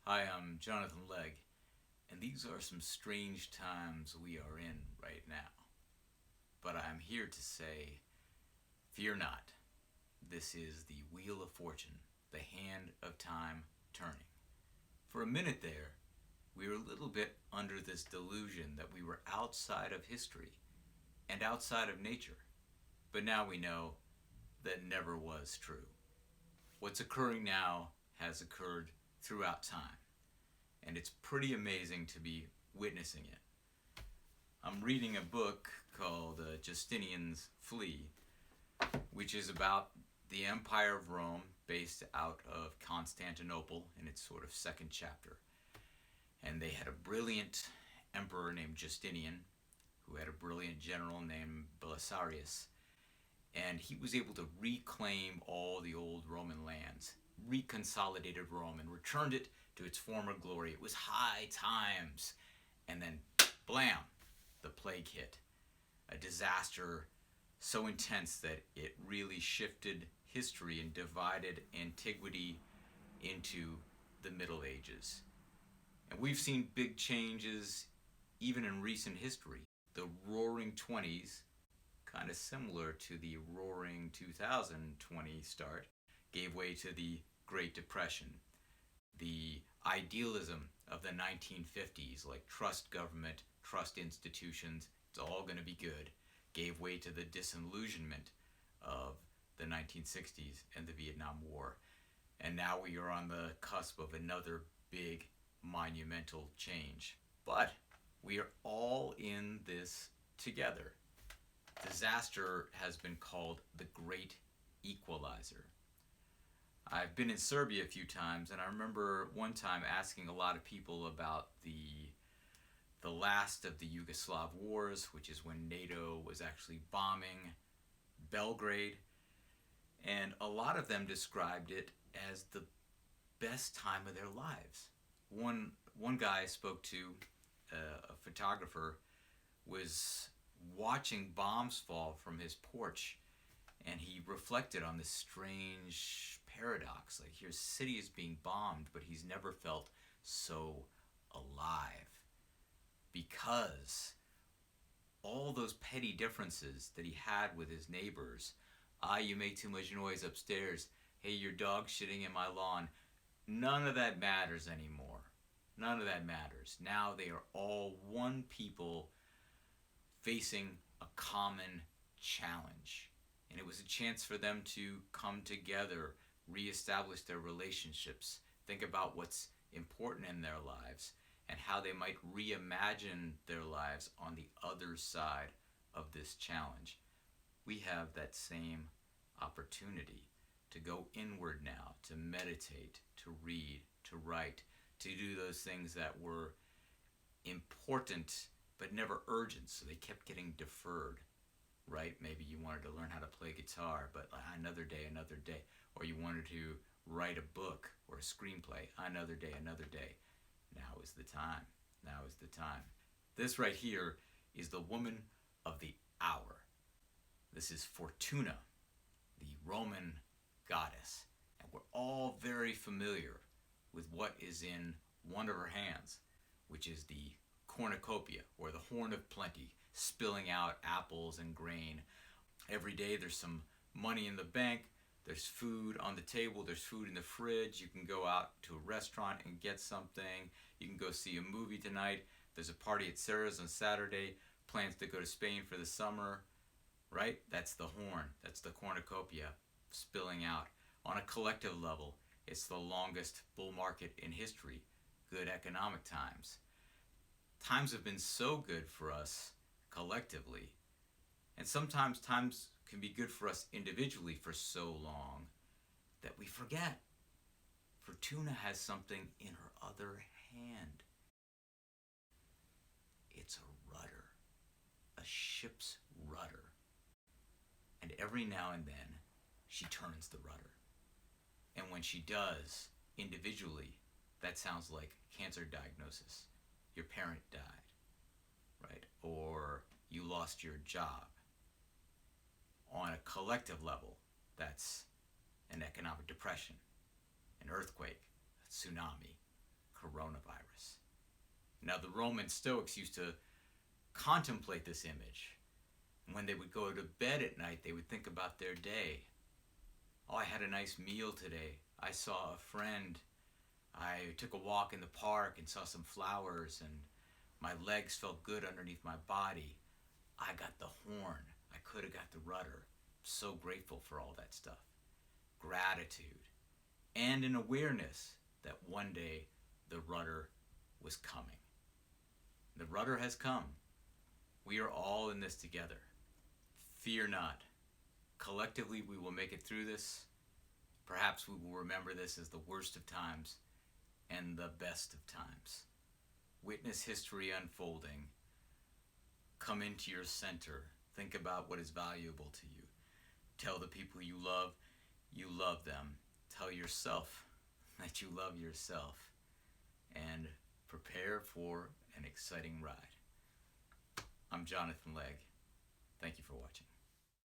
Hi, I'm Jonathan Legg, and these are some strange times we are in right now. But I'm here to say, fear not. This is the Wheel of Fortune, the hand of time turning. For a minute there, we were a little bit under this delusion that we were outside of history and outside of nature. But now we know that never was true. What's occurring now has occurred throughout time, and it's pretty amazing to be witnessing it. I'm reading a book called Justinian's Flea, which is about the Empire of Rome based out of Constantinople in its sort of second chapter. And they had a brilliant emperor named Justinian who had a brilliant general named Belisarius. And he was able to reclaim all the old Roman lands, reconsolidated Rome, and returned it to its former glory. It was high times. And then, blam, the plague hit. A disaster so intense that it really shifted history and divided antiquity into the Middle Ages. And we've seen big changes even in recent history. The Roaring Twenties, kind of similar to the Roaring 2020 start, gave way to the Great Depression. The idealism of the 1950s, like trust government, trust institutions, it's all going to be good, gave way to the disillusionment of the 1960s and the Vietnam War. And now we are on the cusp of another big monumental change. But we are all in this together. Disaster has been called the Great Equalizer. I've been in Serbia a few times, and I remember one time asking a lot of people about the last of the Yugoslav wars, which is when NATO was actually bombing Belgrade, and a lot of them described it as the best time of their lives. One guy I spoke to, a photographer, was watching bombs fall from his porch, and he reflected on this strange paradox. Like, here's city is being bombed, but he's never felt so alive, because all those petty differences that he had with his neighbors, you make too much noise upstairs, hey, your dog's shitting in my lawn, none of that matters anymore. None of that matters. Now they are all one people facing a common challenge. And it was a chance for them to come together, reestablish their relationships, think about what's important in their lives, and how they might reimagine their lives on the other side of this challenge. We have that same opportunity to go inward now, to meditate, to read, to write, to do those things that were important but never urgent, so they kept getting deferred, right? Maybe you wanted to learn how to play guitar, but another day, or you wanted to write a book or a screenplay, another day. Now is the time. Now is the time. This right here is the woman of the hour. This is Fortuna, the Roman goddess. And we're all very familiar with what is in one of her hands, which is the cornucopia, or the horn of plenty, spilling out apples and grain. Every day there's some money in the bank, there's food on the table, there's food in the fridge. You can go out to a restaurant and get something. You can go see a movie tonight. There's a party at Sarah's on Saturday, plans to go to Spain for the summer, right? That's the horn, that's the cornucopia spilling out. On a collective level, it's the longest bull market in history, good economic times. Times have been so good for us collectively, and sometimes times can be good for us individually for so long that we forget. Fortuna has something in her other hand. It's a rudder, a ship's rudder. And every now and then, she turns the rudder. And when she does, individually, that sounds like cancer diagnosis. Your parent died, right? Or you lost your job. On a collective level, that's an economic depression, an earthquake, a tsunami, coronavirus. Now, the Roman Stoics used to contemplate this image. And when they would go to bed at night, they would think about their day. Oh, I had a nice meal today. I saw a friend. I took a walk in the park and saw some flowers, and my legs felt good underneath my body. I got the horn. I could have got the rudder. So grateful for all that stuff. Gratitude. And an awareness that one day the rudder was coming. The rudder has come. We are all in this together. Fear not. Collectively, we will make it through this. Perhaps we will remember this as the worst of times and the best of times. Witness history unfolding. Come into your center. Think about what is valuable to you. Tell the people you love them. Tell yourself that you love yourself. And prepare for an exciting ride. I'm Jonathan Legg. Thank you for watching.